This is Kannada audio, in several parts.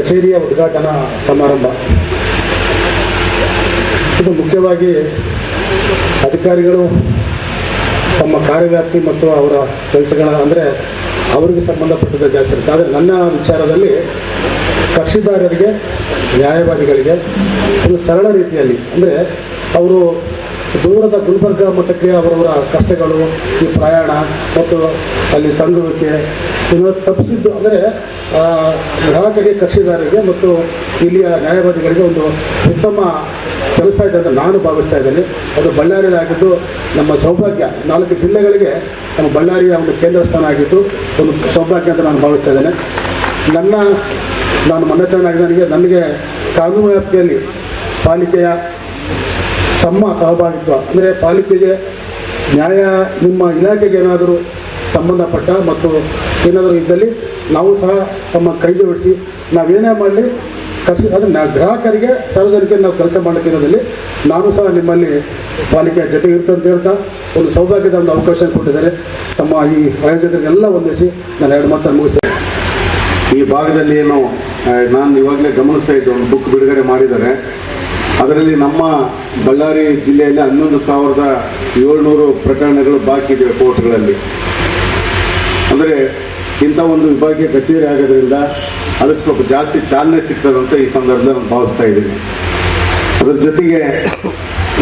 ಕಚೇರಿಯ ಉದ್ಘಾಟನಾ ಸಮಾರಂಭ. ಇದು ಮುಖ್ಯವಾಗಿ ಅಧಿಕಾರಿಗಳು ತಮ್ಮ ಕಾರ್ಯವ್ಯಾಪ್ತಿ ಮತ್ತು ಅವರ ಕೆಲಸಗಳ ಅಂದರೆ ಅವರಿಗೆ ಸಂಬಂಧಪಟ್ಟಿದ್ದ ಜಾಸ್ತಿ ಇರುತ್ತೆ. ಆದರೆ ನನ್ನ ವಿಚಾರದಲ್ಲಿ ಕಕ್ಷಿದಾರರಿಗೆ, ನ್ಯಾಯವಾದಿಗಳಿಗೆ ಒಂದು ಸರಳ ರೀತಿಯಲ್ಲಿ ಅಂದರೆ ಅವರು ದೂರದ ಗುಲ್ಬರ್ಗ ಮಟ್ಟಕ್ಕೆ ಅವರವರ ಕಷ್ಟಗಳು, ಈ ಪ್ರಯಾಣ ಮತ್ತು ಅಲ್ಲಿ ತಂಗುವಿಕೆ ಇದನ್ನು ತಪ್ಪಿಸಿದ್ದು ಅಂದರೆ ಗ್ರಾಹಕರಿಗೆ, ಕಕ್ಷಿದಾರರಿಗೆ ಮತ್ತು ಇಲ್ಲಿಯ ನ್ಯಾಯವಾದಿಗಳಿಗೆ ಒಂದು ಉತ್ತಮ ಕೆಲಸ ಇದೆ ಅಂತ ನಾನು ಭಾವಿಸ್ತಾ ಇದ್ದೇನೆ. ಅದು ಬಳ್ಳಾರಿಯಲ್ಲಿ ಆಗಿದ್ದು ನಮ್ಮ ಸೌಭಾಗ್ಯ. 4 ಜಿಲ್ಲೆಗಳಿಗೆ ನಮ್ಮ ಬಳ್ಳಾರಿಯ ಒಂದು ಕೇಂದ್ರ ಸ್ಥಾನ ಆಗಿದ್ದು ಒಂದು ಸೌಭಾಗ್ಯ ಅಂತ ನಾನು ಭಾವಿಸ್ತಾ ಇದ್ದೇನೆ. ನಾನು ಮೊನ್ನೆತನಾಗಿ ನನಗೆ ಕಾನೂನು ವ್ಯಾಪ್ತಿಯಲ್ಲಿ ಪಾಲಿಕೆಯ ತಮ್ಮ ಸಹಭಾಗಿತ್ವ ಅಂದರೆ ಪಾಲಿಕೆಗೆ ನಿಮ್ಮ ಇಲಾಖೆಗೆ ಏನಾದರೂ ಸಂಬಂಧಪಟ್ಟ ಮತ್ತು ಏನಾದರೂ ಇದ್ದಲ್ಲಿ ನಾವು ಸಹ ತಮ್ಮ ಕೈ ಜೋಡಿಸಿ ನಾವೇನೇ ಮಾಡಲಿ ಅದನ್ನು ಗ್ರಾಹಕರಿಗೆ, ಸಾರ್ವಜನಿಕರಿಗೆ ನಾವು ಕೆಲಸ ಮಾಡಲಿಕ್ಕಿರೋದಲ್ಲಿ ನಾನು ಸಹ ನಿಮ್ಮಲ್ಲಿ ಪಾಲಿಕೆಯ ಜೊತೆಗೆ ಇರ್ತಂತ ಅಂತ ಹೇಳ್ತಾ ಒಂದು ಸೌಭಾಗ್ಯದ ಒಂದು ಅವಕಾಶ ಕೊಟ್ಟಿದ್ದಾರೆ. ತಮ್ಮ ಈ ಆಯೋಜಕರಿಗೆಲ್ಲ ಹೊಂದಿಸಿ ನಾನು 2 ಮಾತನ್ನು ಮುಗಿಸ್ತೇನೆ. ಈ ಭಾಗದಲ್ಲಿ ಏನು ನಾನು ಇವಾಗಲೇ ಗಮನಿಸ್ತಾ ಇದ್ದೆ, ಒಂದು ಬುಕ್ ಬಿಡುಗಡೆ ಮಾಡಿದ್ದಾರೆ. ಅದರಲ್ಲಿ ನಮ್ಮ ಬಳ್ಳಾರಿ ಜಿಲ್ಲೆಯಲ್ಲಿ 11,700 ಪ್ರಕರಣಗಳು ಬಾಕಿ ಇವೆ ಕೋರ್ಟ್ಗಳಲ್ಲಿ. ಅಂದರೆ ಇಂಥ ಒಂದು ವಿಭಾಗೀಯ ಕಚೇರಿ ಆಗೋದ್ರಿಂದ ಅದಕ್ಕೆ ಸ್ವಲ್ಪ ಜಾಸ್ತಿ ಚಾಲನೆ ಸಿಗ್ತದಂತ ಈ ಸಂದರ್ಭದಲ್ಲಿ ನಾನು ಭಾವಿಸ್ತಾ ಇದ್ದೀನಿ. ಅದರ ಜೊತೆಗೆ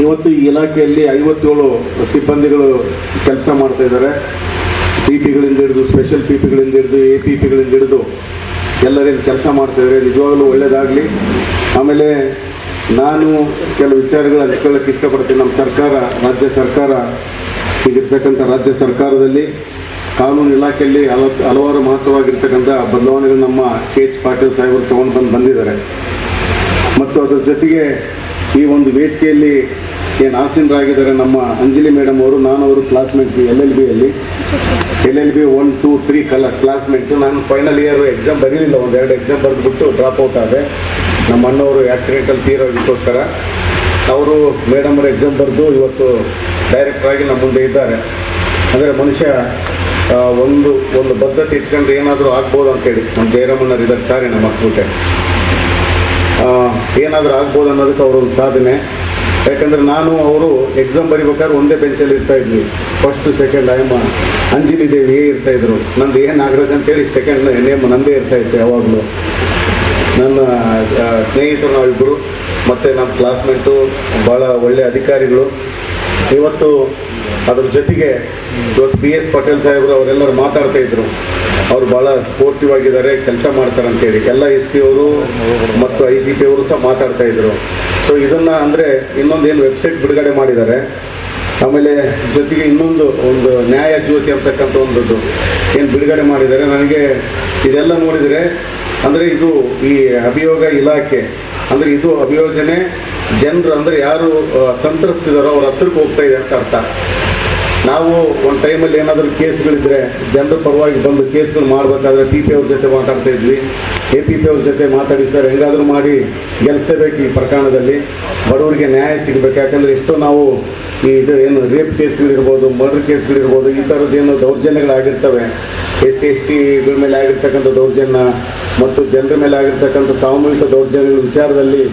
ಇವತ್ತು ಈ ಇಲಾಖೆಯಲ್ಲಿ 57 ಸಿಬ್ಬಂದಿಗಳು ಕೆಲಸ ಮಾಡ್ತಾ ಇದ್ದಾರೆ. PP ಗಳಿಂದ ಹಿಡಿದು, ಸ್ಪೆಷಲ್ PP ಗಳಿಂದ ಹಿಡಿದು, APP ಗಳಿಂದ ಹಿಡಿದು ಎಲ್ಲರೇನು ಕೆಲಸ ಮಾಡ್ತಾಯಿದ್ದಾರೆ. ನಿಜವಾಗಲೂ ಒಳ್ಳೆಯದಾಗಲಿ. ಆಮೇಲೆ ನಾನು ಕೆಲವು ವಿಚಾರಗಳು ಹಂಚ್ಕೊಳ್ಳೋಕ್ಕೆ ಇಷ್ಟಪಡ್ತೀನಿ. ನಮ್ಮ ಸರ್ಕಾರ, ರಾಜ್ಯ ಸರ್ಕಾರ, ಈಗಿರ್ತಕ್ಕಂಥ ರಾಜ್ಯ ಸರ್ಕಾರದಲ್ಲಿ ಕಾನೂನು ಇಲಾಖೆಯಲ್ಲಿ ಹಲವಾರು ಮಹತ್ವವಾಗಿರ್ತಕ್ಕಂಥ ಬದಲಾವಣೆಗಳು ನಮ್ಮ KH ಪಾಟೀಲ್ ಸಾಹೇಬರು ತೊಗೊಂಡು ಬಂದಿದ್ದಾರೆ. ಮತ್ತು ಅದರ ಜೊತೆಗೆ ಈ ಒಂದು ವೇದಿಕೆಯಲ್ಲಿ ಏನು ಆಸೀನರಾಗಿದ್ದಾರೆ ನಮ್ಮ ಅಂಜಲಿ ಮೇಡಮ್ ಅವರು, ನಾನು ಅವರು ಕ್ಲಾಸ್ಮೇಟ್ LLB 1, 2, 3 ಕ್ಲಾಸ್ಮೇಟು. ನಾನು ಫೈನಲ್ ಇಯರ್ ಎಕ್ಸಾಮ್ ಬರೀಲಿಲ್ಲ, 1-2 ಎಕ್ಸಾಮ್ ಬರೆದುಬಿಟ್ಟು ಡ್ರಾಪ್ ಔಟ್ ಆದೆ. ನಮ್ಮ ಅಣ್ಣವರು ಆಕ್ಸಿಡೆಂಟಲ್ಲಿ ತೀರೋದಕ್ಕೋಸ್ಕರ ಅವರು ಮೇಡಮ್ ಅವರು ಎಕ್ಸಾಮ್ ಬರೆದು ಇವತ್ತು ಡೈರೆಕ್ಟ್ರಾಗಿ ನಮ್ಮ ಮುಂದೆ ಇದ್ದಾರೆ. ಅಂದರೆ ಮನುಷ್ಯ ಒಂದು ಬದ್ಧತೆ ಇಟ್ಕೊಂಡ್ರೆ ಏನಾದರೂ ಆಗ್ಬೋದು ಅಂತೇಳಿ ನಮ್ಮ ಜಯರಾಮಣ್ಣರು ಇದ್ದಾರೆ. ಸಾರಿ ನಮ್ಮ ಮಕ್ಕಳುಟೆ ಏನಾದರೂ ಆಗ್ಬೋದು ಅನ್ನೋದಕ್ಕೆ ಅವರೊಂದು ಸಾಧನೆ. ಯಾಕಂದರೆ ನಾನು ಅವರು ಎಕ್ಸಾಮ್ ಬರಿಬೇಕಾದ್ರೆ ಒಂದೇ ಬೆಂಚಲ್ಲಿ ಇರ್ತಾಯಿದ್ವಿ. 1st, 2nd ಅಂಜಲಿ ದೇವಿ ಇರ್ತಾಯಿದ್ರು. ನಂದು ನಾಗರಾಜ್ ಅಂತೇಳಿ 2nd ನೇಮ್ ನಂದೇ ಇರ್ತಾಯಿತ್ತು ಯಾವಾಗಲೂ. ನನ್ನ ಸ್ನೇಹಿತರು ನಾವಿಬ್ಬರು ಮತ್ತು ನಮ್ಮ ಕ್ಲಾಸ್ಮೇಟು, ಭಾಳ ಒಳ್ಳೆಯ ಅಧಿಕಾರಿಗಳು. ಇವತ್ತು ಅದ್ರ ಜೊತೆಗೆ PS ಪಾಟೀಲ್ ಸಾಹೇಬರು ಅವರೆಲ್ಲರೂ ಮಾತಾಡ್ತಾಯಿದ್ರು. ಅವರು ಭಾಳ ಸ್ಪೋರ್ಟಿವ್ ಆಗಿದ್ದಾರೆ, ಕೆಲಸ ಮಾಡ್ತಾರಂತೇಳಿ. ಎಲ್ಲ SP ಅವರು ಮತ್ತು IGP ಅವರು ಸಹ ಮಾತಾಡ್ತಾಯಿದ್ರು. ಸೊ ಇದನ್ನು ಅಂದರೆ ಇನ್ನೊಂದೇನು ವೆಬ್ಸೈಟ್ ಬಿಡುಗಡೆ ಮಾಡಿದ್ದಾರೆ. ಆಮೇಲೆ ಜೊತೆಗೆ ಒಂದು ನ್ಯಾಯ ಜ್ಯೋತಿ ಅಂತಕ್ಕಂಥ ಒಂದದ್ದು ಏನು ಬಿಡುಗಡೆ ಮಾಡಿದ್ದಾರೆ. ನನಗೆ ಇದೆಲ್ಲ ನೋಡಿದರೆ ಅಂದರೆ ಇದು ಈ ಅಭಿಯೋಗ ಇಲಾಖೆ ಅಂದರೆ ಇದು ಅಭಿಯೋಜನೆ ಜನರು ಅಂದರೆ ಯಾರು ಸಂತ್ರಸ್ತಿದಾರೋ ಅವ್ರ ಹತ್ರಕ್ಕೆ ಹೋಗ್ತಾ ಇದೆ ಅಂತ ಅರ್ಥ. ನಾವು ಒಂದು ಟೈಮಲ್ಲಿ ಏನಾದರೂ ಕೇಸ್ಗಳಿದ್ರೆ ಜನರ ಪರವಾಗಿ ಬಂದು ಕೇಸ್ಗಳು ಮಾಡಬೇಕಾದ್ರೆ PP ಅವ್ರ ಜೊತೆ ಮಾತಾಡ್ತಾ ಇದ್ವಿ. APP ಅವ್ರ ಜೊತೆ ಮಾತಾಡಿ, ಸರ್ ಹೆಂಗಾದರೂ ಮಾಡಿ ಗೆಲ್ಲಿಸಬೇಕು ಈ ಪ್ರಕರಣದಲ್ಲಿ, ಬಡವರಿಗೆ ನ್ಯಾಯ ಸಿಗಬೇಕು. ಯಾಕಂದರೆ ಎಷ್ಟೋ ನಾವು ಇದು ಏನು ರೇಪ್ ಕೇಸ್ಗಳಿರ್ಬೋದು, ಮರ್ಡರ್ ಕೇಸ್ಗಳಿರ್ಬೋದು, ಈ ಥರದ್ದೇನು ದೌರ್ಜನ್ಯಗಳಾಗಿರ್ತವೆ, SC/STಗಳ ಮೇಲೆ ಆಗಿರ್ತಕ್ಕಂಥ ದೌರ್ಜನ್ಯ ಮತ್ತು ಜನರ ಮೇಲೆ ಆಗಿರ್ತಕ್ಕಂಥ ಸಾಮೂಹಿಕ ದೌರ್ಜನ್ಯಗಳ ವಿಚಾರದಲ್ಲಿ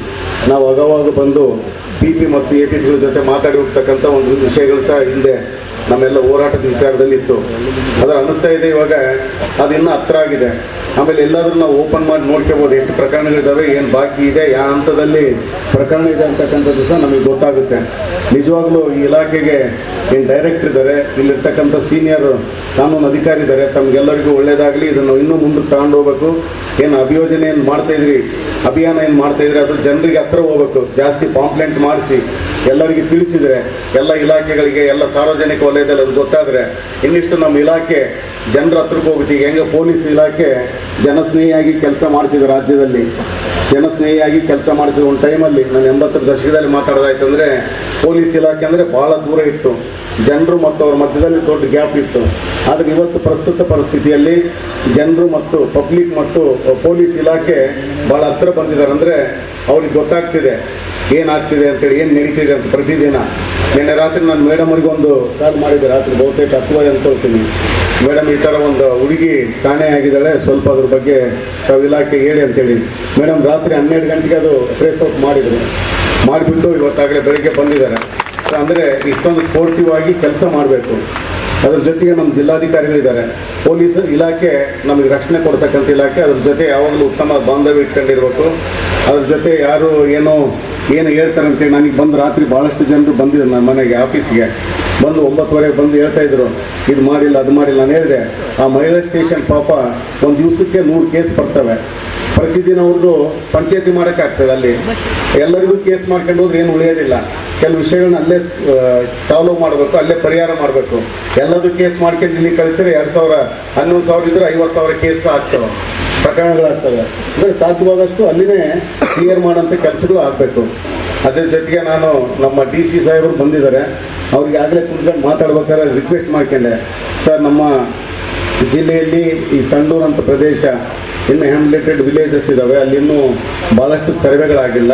ನಾವು ಅಗವಾಗ ಬಂದು PP ಮತ್ತು APPಗಳ ಜೊತೆ ಮಾತಾಡಿ ಹೋಗ್ತಕ್ಕಂಥ ಒಂದು ವಿಷಯಗಳು ಸಹ ಹಿಂದೆ ನಮ್ಮೆಲ್ಲ ಹೋರಾಟದ ವಿಚಾರದಲ್ಲಿ ಇತ್ತು. ಅದರ ಅನ್ನಿಸ್ತಾ ಇದೆ ಇವಾಗ ಅದು ಇನ್ನೂ ಹತ್ರ ಆಗಿದೆ. ಆಮೇಲೆ ಎಲ್ಲಾದರೂ ನಾವು ಓಪನ್ ಮಾಡಿ ನೋಡ್ಕೋಬೋದು ಎಷ್ಟು ಪ್ರಕರಣಗಳಿದ್ದಾವೆ, ಏನು ಬಾಕಿ ಇದೆ, ಯಾವ ಹಂತದಲ್ಲಿ ಪ್ರಕರಣ ಇದೆ ಅಂತಕ್ಕಂಥದ್ದು ಸಹ ನಮಗೆ ಗೊತ್ತಾಗುತ್ತೆ. ನಿಜವಾಗ್ಲೂ ಈ ಇಲಾಖೆಗೆ ಏನು ಡೈರೆಕ್ಟರ್ ಇದ್ದಾರೆ, ಇಲ್ಲಿರ್ತಕ್ಕಂಥ ಸೀನಿಯರ್ ಕಾನೂನು ಅಧಿಕಾರಿ ಇದ್ದಾರೆ, ತಮಗೆಲ್ಲರಿಗೂ ಒಳ್ಳೆಯದಾಗಲಿ. ಇದನ್ನು ಇನ್ನೂ ಮುಂದಕ್ಕೆ ತಗೊಂಡು ಹೋಗ್ಬೇಕು. ಏನು ಅಭಿಯೋಜನೆ ಏನು ಮಾಡ್ತಾಯಿದ್ರಿ, ಅಭಿಯಾನ ಏನು ಮಾಡ್ತಾಯಿದ್ರಿ, ಅದು ಜನರಿಗೆ ಹತ್ರ ಹೋಗ್ಬೇಕು. ಜಾಸ್ತಿ ಪಾಂಪ್ಲೆಂಟ್ ಮಾಡಿಸಿ ಎಲ್ಲರಿಗೆ ತಿಳಿಸಿದರೆ, ಎಲ್ಲ ಇಲಾಖೆಗಳಿಗೆ, ಎಲ್ಲ ಸಾರ್ವಜನಿಕ ವಲಯದಲ್ಲಿ ಅದು ಗೊತ್ತಾದರೆ ಇನ್ನಿಷ್ಟು ನಮ್ಮ ಇಲಾಖೆ ಜನರ ಹತ್ರಕ್ಕೆ ಹೋಗುತ್ತೆ. ಈಗ ಹೆಂಗೆ ಪೊಲೀಸ್ ಇಲಾಖೆ ಜನಸ್ನೇಹಿಯಾಗಿ ಕೆಲಸ ಮಾಡ್ತಿದ್ದೆ, ರಾಜ್ಯದಲ್ಲಿ ಜನಸ್ನೇಹಿಯಾಗಿ ಕೆಲಸ ಮಾಡ್ತಿದ್ದೆ. ಒಂದು ಟೈಮಲ್ಲಿ ನಾನು 80ರ ದಶಕದಲ್ಲಿ ಮಾತಾಡೋದಾಯ್ತಂದರೆ ಪೊಲೀಸ್ ಇಲಾಖೆ ಅಂದರೆ ಭಾಳ ದೂರ ಇತ್ತು, ಜನರು ಮತ್ತು ಅವ್ರ ಮಧ್ಯದಲ್ಲಿ ದೊಡ್ಡ ಗ್ಯಾಪ್ ಇತ್ತು. ಆದರೆ ಇವತ್ತು ಪ್ರಸ್ತುತ ಪರಿಸ್ಥಿತಿಯಲ್ಲಿ ಜನರು ಮತ್ತು ಪಬ್ಲಿಕ್ ಮತ್ತು ಪೊಲೀಸ್ ಇಲಾಖೆ ಭಾಳ ಹತ್ರ ಬಂದಿದ್ದಾರೆ. ಅಂದರೆ ಅವ್ರಿಗೆ ಗೊತ್ತಾಗ್ತಿದೆ ಏನಾಗ್ತಿದೆ ಅಂತೇಳಿ, ಏನು ನಡೀತಿದೆ ಅಂತ ಪ್ರತಿದಿನ. ನಿನ್ನೆ ರಾತ್ರಿ ನಾನು ಮೇಡಮ್ ಅವ್ರಿಗೆ ಒಂದು ಕಾಲ್ ಮಾಡಿದ್ದೆ, ರಾತ್ರಿ ಬಹುತೇಕ 10 ಅನ್ಕೊಳ್ತೀನಿ. ಮೇಡಮ್ ಈ ಥರ ಒಂದು ಹುಡುಗಿ ಕಾಣೆ ಆಗಿದ್ದಾಳೆ, ಸ್ವಲ್ಪ ಅದ್ರ ಬಗ್ಗೆ ತಾವು ಇಲಾಖೆಗೆ ಹೇಳಿ ಅಂತೇಳಿ. ಮೇಡಮ್ ರಾತ್ರಿ 12 ಗಂಟೆಗೆ ಅದು ಟ್ರೇಸ್ ಔಟ್ ಮಾಡಿಬಿಟ್ಟು ಇವತ್ತಾಗಲೇ ಬೆಳಗ್ಗೆ ಬಂದಿದ್ದಾರೆ. ಅಂದರೆ ಇಷ್ಟೊಂದು ಸ್ಪೋರ್ಟಿವ್ ಆಗಿ ಕೆಲಸ ಮಾಡಬೇಕು. ಅದ್ರ ಜೊತೆಗೆ ನಮ್ಮ ಜಿಲ್ಲಾಧಿಕಾರಿಗಳಿದ್ದಾರೆ, ಪೊಲೀಸ್ ಇಲಾಖೆ ನಮಗೆ ರಕ್ಷಣೆ ಕೊಡ್ತಕ್ಕಂಥ ಇಲಾಖೆ, ಅದ್ರ ಜೊತೆ ಯಾವಾಗಲೂ ಉತ್ತಮ ಬಾಂಧವ್ಯ ಇಟ್ಕೊಂಡಿರ್ಬೇಕು. ಅದ್ರ ಜೊತೆ ಯಾರು ಏನು ಹೇಳ್ತಾರೆ ಅಂತೇಳಿ ನನಗೆ ಬಂದು ರಾತ್ರಿ ಭಾಳಷ್ಟು ಜನರು ಬಂದಿದ್ರು ನನ್ನ ಮನೆಗೆ, ಆಫೀಸ್ಗೆ ಬಂದು 9:30 ಬಂದು ಹೇಳ್ತಾ ಇದ್ರು, ಇದು ಮಾಡಿಲ್ಲ ಅದು ಮಾಡಿಲ್ಲ. ನಾನು ಹೇಳಿದೆ, ಆ ಮಹಿಳಾ ಸ್ಟೇಷನ್ ಪಾಪ ಒಂದು ದಿವಸಕ್ಕೆ 100 ಕೇಸ್ ಬರ್ತವೆ. ಪ್ರತಿದಿನ ಅವ್ರದ್ದು ಪಂಚಾಯತಿ ಮಾಡೋಕ್ಕಾಗ್ತದೆ. ಅಲ್ಲಿ ಎಲ್ಲರಿಗೂ ಕೇಸ್ ಮಾಡ್ಕೊಂಡು ಹೋದ್ರೆ ಏನು ಉಳಿಯೋದಿಲ್ಲ. ಕೆಲವು ವಿಷಯಗಳನ್ನ ಅಲ್ಲೇ ಸಾಲ್ವ್ ಮಾಡಬೇಕು, ಅಲ್ಲೇ ಪರಿಹಾರ ಮಾಡಬೇಕು. ಎಲ್ಲದೂ ಕೇಸ್ ಮಾಡ್ಕೊಂಡು ಇಲ್ಲಿ ಕಳಿಸಿದ್ರೆ 2,000 11,000 ಇದ್ರೆ 50,000 ಕೇಸ್ ಆಗ್ತವೆ, ಪ್ರಕರಣಗಳಾಗ್ತವೆ. ಅಂದರೆ ಸಾಧ್ಯವಾದಷ್ಟು ಅಲ್ಲಿನೇ ಕ್ಲಿಯರ್ ಮಾಡೋಂಥ ಕೆಲಸಗಳು ಆಗಬೇಕು. ಅದ್ರ ಜೊತೆಗೆ ನಾನು ನಮ್ಮ DC ಸಾಹೇಬರು ಬಂದಿದ್ದಾರೆ, ಅವ್ರಿಗೆ ಆಗಲೇ ಕುತ್ಕೊಂಡು ಮಾತಾಡ್ಬೇಕಾದ್ರೆ ರಿಕ್ವೆಸ್ಟ್ ಮಾಡ್ಕೊಂಡೆ, ಸರ್ ನಮ್ಮ ಜಿಲ್ಲೆಯಲ್ಲಿ ಈ ಸಂಡೂರು ಅಂತ ಪ್ರದೇಶ ಇನ್ನು ಹ್ಯಾಮ್ಲೆಟೆಡ್ ವಿಲೇಜಸ್ ಇದ್ದಾವೆ, ಅಲ್ಲಿ ಇನ್ನೂ ಭಾಳಷ್ಟು ಸರ್ವೆಗಳಾಗಿಲ್ಲ.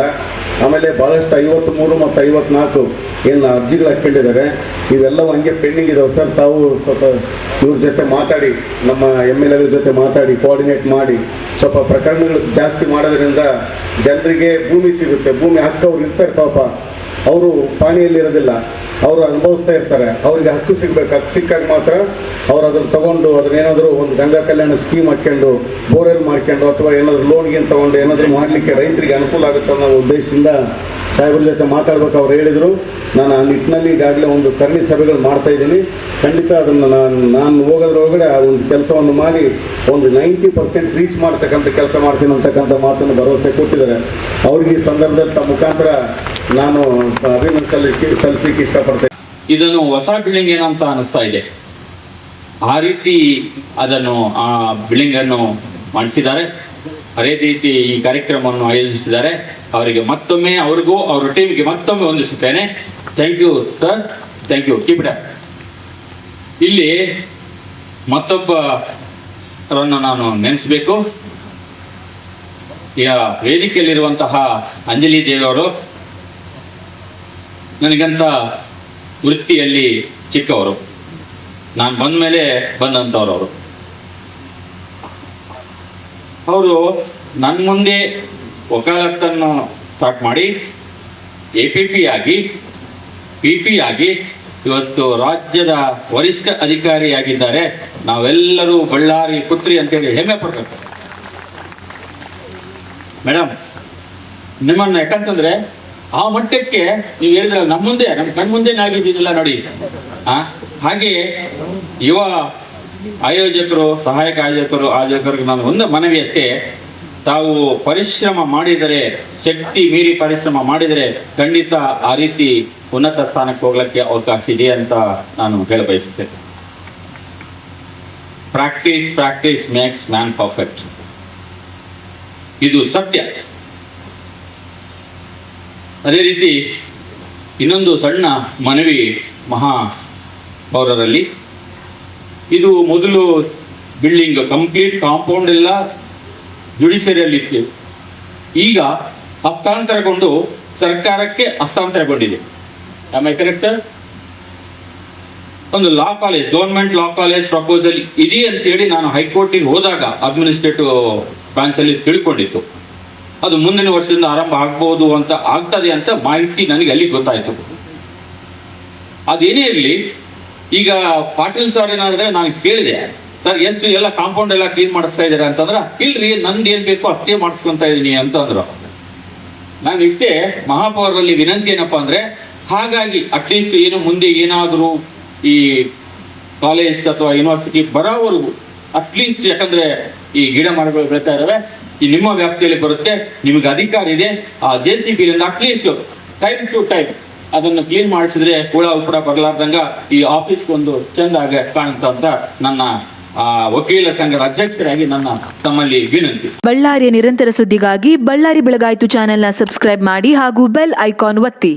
ಆಮೇಲೆ ಭಾಳಷ್ಟು 53 ಮತ್ತು 54 ಏನು ಅರ್ಜಿಗಳು ಹಾಕ್ಕೊಂಡಿದ್ದಾರೆ, ಇವೆಲ್ಲವೂ ಹಂಗೆ ಪೆಂಡಿಂಗ್ ಇದಾವೆ ಸರ್. ತಾವು ಸ್ವಲ್ಪ ಇವ್ರ ಜೊತೆ ಮಾತಾಡಿ, ನಮ್ಮ MLA ಜೊತೆ ಮಾತಾಡಿ ಕೋಆರ್ಡಿನೇಟ್ ಮಾಡಿ ಸ್ವಲ್ಪ ಪ್ರಕರಣಗಳು ಜಾಸ್ತಿ ಮಾಡೋದ್ರಿಂದ ಜನರಿಗೆ ಭೂಮಿ ಸಿಗುತ್ತೆ. ಭೂಮಿ ಹಕ್ಕು ಅವ್ರು ಇರ್ತಾರೆ ಪಾಪ, ಅವರು ಪಾಣಿಯಲ್ಲಿರೋದಿಲ್ಲ, ಅವರು ಅನುಭವಿಸ್ತಾ ಇರ್ತಾರೆ. ಅವ್ರಿಗೆ ಹಕ್ಕು ಸಿಗಬೇಕು. ಹಕ್ಕು ಸಿಕ್ಕಾಗ ಮಾತ್ರ ಅವ್ರು ಅದನ್ನು ತೊಗೊಂಡು ಅದನ್ನೇನಾದರೂ ಒಂದು ಗಂಗಾ ಕಲ್ಯಾಣ ಸ್ಕೀಮ್ ಹಾಕ್ಕೊಂಡು ಬೋರ್ವೆಲ್ ಮಾಡ್ಕೊಂಡು ಅಥವಾ ಏನಾದರೂ ಲೋನ್ಗೇನು ತೊಗೊಂಡು ಏನಾದರೂ ಮಾಡಲಿಕ್ಕೆ ರೈತರಿಗೆ ಅನುಕೂಲ ಆಗುತ್ತೆ ಅನ್ನೋ ಉದ್ದೇಶದಿಂದ ಸಾಹೇಬ್ರ ಜೊತೆ ಮಾತಾಡ್ಬೇಕು. ಅವ್ರು ಹೇಳಿದರು, ನಾನು ಆ ನಿಟ್ಟಿನಲ್ಲಿ ಈಗಾಗಲೇ ಒಂದು ಸರಣಿ ಸಭೆಗಳು ಮಾಡ್ತಾಯಿದ್ದೀನಿ. ಖಂಡಿತ ಅದನ್ನು ನಾನು ಹೋಗೋದ್ರೊಳಗಡೆ ಆ ಒಂದು ಕೆಲಸವನ್ನು ಮಾಡಿ ಒಂದು 90% ರೀಚ್ ಮಾಡ್ತಕ್ಕಂಥ ಕೆಲಸ ಮಾಡ್ತೀನಿ ಅಂತಕ್ಕಂಥ ಮಾತನ್ನು ಭರವಸೆ ಕೊಟ್ಟಿದ್ದಾರೆ. ಅವ್ರಿಗೆ ಈ ಸಂದರ್ಭದಲ್ಲಿ ತಮ್ಮ ಮುಖಾಂತರ ನಾನು ಅಭಿನಂದನೆ ಸಲ್ಲಿಸಲಿಕ್ಕೆ ಇಷ್ಟಪಡ್ತೇನೆ. ಇದನ್ನು ಹೊಸ ಬಿಲ್ಡಿಂಗ್ ಏನಂತ ಅನಿಸ್ತಾ ಇದೆ. ಆ ರೀತಿ ಅದನ್ನು ಆ ಬಿಲ್ಡಿಂಗ್ ಅನ್ನು ಮಾಡಿಸಿದ್ದಾರೆ. ಅದೇ ರೀತಿ ಈ ಕಾರ್ಯಕ್ರಮವನ್ನು ಆಯೋಜಿಸಿದ್ದಾರೆ. ಅವರಿಗೆ ಮತ್ತೊಮ್ಮೆ, ಅವ್ರಿಗೂ ಅವರ ಟೀಮ್ಗೆ ಮತ್ತೊಮ್ಮೆ ವಂದಿಸುತ್ತೇನೆ. Thank you sir, thank you, keep it up. ಇಲ್ಲಿ ಮತ್ತೊಬ್ಬರನ್ನು ನಾನು ನೆನೆಸಬೇಕು. ಈಗ ವೇದಿಕೆಯಲ್ಲಿರುವಂತಹ ಅಂಜಲಿ ದೇವಿಯವರು ನನಗಂತ ವೃತ್ತಿಯಲ್ಲಿ ಚಿಕ್ಕವರು, ನಾನು ಬಂದ ಮೇಲೆ ಬಂದಂಥವ್ರು. ಅವರು ನನ್ನ ಮುಂದೆ ವಕಾಲತ್ತನ್ನು ಸ್ಟಾರ್ಟ್ ಮಾಡಿ APP ಆಗಿ PP ಆಗಿ ಇವತ್ತು ರಾಜ್ಯದ ವರಿಷ್ಠ ಅಧಿಕಾರಿಯಾಗಿದ್ದಾರೆ. ನಾವೆಲ್ಲರೂ ಬಳ್ಳಾರಿ ಪುತ್ರಿ ಅಂತೇಳಿ ಹೆಮ್ಮೆ ಪಡ್ಬೇಕು. ಮೇಡಮ್, ನಿಮ್ಮನ್ನು ಯಾಕಂತಂದರೆ ಆ ಮಟ್ಟಕ್ಕೆ ನೀವು ಹೇಳಿದ್ರೆ ನಮ್ಮ ಮುಂದೆ, ನಮ್ಮ ಕಣ್ಮುಂದೆ ಆಗಿದ್ದಿಲ್ಲ ನೋಡಿ. ಹಾಗೆ ಯುವ ಆಯೋಜಕರು, ಸಹಾಯಕ ಆಯೋಜಕರಿಗೆ ನಾನು ಒಂದು ಮನವಿ ಅಷ್ಟೇ, ತಾವು ಪರಿಶ್ರಮ ಮಾಡಿದರೆ, ಶಕ್ತಿ ಮೀರಿ ಪರಿಶ್ರಮ ಮಾಡಿದರೆ ಖಂಡಿತ ಆ ರೀತಿ ಉನ್ನತ ಸ್ಥಾನಕ್ಕೆ ಹೋಗ್ಲಿಕ್ಕೆ ಅವಕಾಶ ಇದೆ ಅಂತ ನಾನು ಹೇಳಬಯಸುತ್ತೇನೆ. ಪ್ರಾಕ್ಟೀಸ್ ಮೇಕ್ಸ್ ಮ್ಯಾನ್ ಪರ್ಫೆಕ್ಟ್, ಇದು ಸತ್ಯ. ಅದೇ ರೀತಿ ಇನ್ನೊಂದು ಸಣ್ಣ ಮನವಿ ಮಹಾ ಪೌರರಲ್ಲಿ, ಇದು ಮೊದಲು ಬಿಲ್ಡಿಂಗ್ ಕಂಪ್ಲೀಟ್ ಕಾಂಪೌಂಡ್ ಎಲ್ಲ ಜುಡಿಷಿಯರಿಯಲ್ಲಿತ್ತು. ಈಗ ಹಸ್ತಾಂತರಗೊಂಡು ಸರ್ಕಾರಕ್ಕೆ ಹಸ್ತಾಂತರಗೊಂಡಿದೆ. Am I correct sir? ಒಂದು law college, government law college proposal ಇದೆ ಅಂತೇಳಿ ನಾನು ಹೈಕೋರ್ಟಿಗೆ ಹೋದಾಗ ಅಡ್ಮಿನಿಸ್ಟ್ರೇಟಿವ್ ಬ್ರಾಂಚಲ್ಲಿ ತಿಳ್ಕೊಂಡಿತ್ತು. ಅದು ಮುಂದಿನ ವರ್ಷದಿಂದ ಆರಂಭ ಆಗ್ಬೋದು ಅಂತ, ಆಗ್ತದೆ ಅಂತ ಮಾಹಿತಿ ನನಗೆ ಅಲ್ಲಿ ಗೊತ್ತಾಯಿತು. ಅದೇನೇ ಇರಲಿ, ಈಗ ಪಾಟೀಲ್ ಸರ್ ಏನಾದರೆ ನಾನು ಕೇಳಿದೆ, ಸರ್ ಎಷ್ಟು ಎಲ್ಲ ಕಾಂಪೌಂಡ್ ಎಲ್ಲ ಕ್ಲೀನ್ ಮಾಡಿಸ್ತಾ ಇದ್ದೀರಾ ಅಂತಂದ್ರೆ, ಇಲ್ರಿ ನಂದು ಏನು ಬೇಕೋ ಅಷ್ಟೇ ಮಾಡಿಸ್ಕೊತಾ ಇದ್ದೀನಿ ಅಂತಂದ್ರು. ನಾನು ಇಷ್ಟೇ ಮಹಾಪೌರರಲ್ಲಿ ವಿನಂತಿ ಏನಪ್ಪ ಅಂದರೆ, ಹಾಗಾಗಿ ಅಟ್ಲೀಸ್ಟ್ ಏನು ಮುಂದೆ ಏನಾದರೂ ಈ ಕಾಲೇಜ್ ಅಥವಾ ಯೂನಿವರ್ಸಿಟಿ ಬರೋವರೆಗೂ ಅಟ್ಲೀಸ್ಟ್, ಯಾಕಂದರೆ ಈ ಗಿಡ ಮರಗಳು ಬೆಳೀತಾ ಇದ್ದಾವೆ, ಈ ನಿಮ್ಮ ವ್ಯಾಪ್ತಿಯಲ್ಲಿ ಬರುತ್ತೆ, ನಿಮಗೆ ಅಧಿಕಾರ ಇದೆ, ಆ JCBಯಿಂದ ಅಟ್ಲೀಸ್ಟ್ ಟೈಮ್ ಟು ಟೈಮ್ ಅದನ್ನು ಕ್ಲೀನ್ ಮಾಡಿಸಿದ್ರೆ ಹುಳ ಉಪರ ಬರಲಾರ್ದಂಗ ಈ ಆಫೀಸ್ಗೊಂದು ಚೆಂದಾಗಿ ಕಾಣುತ್ತಂತ ನನ್ನ ವಕೀಲ ಸಂಘದ ಅಧ್ಯಕ್ಷರಾಗಿ ನನ್ನ ತಮ್ಮಲ್ಲಿ ವಿನಂತಿ. ಬಳ್ಳಾರಿಯ ನಿರಂತರ ಸುದ್ದಿಗಾಗಿ ಬಳ್ಳಾರಿ ಬೆಳಗಾಯಿತು ಚಾನೆಲ್ನ ಸಬ್ಸ್ಕ್ರೈಬ್ ಮಾಡಿ ಹಾಗೂ ಬೆಲ್ ಐಕಾನ್ ಒತ್ತಿ.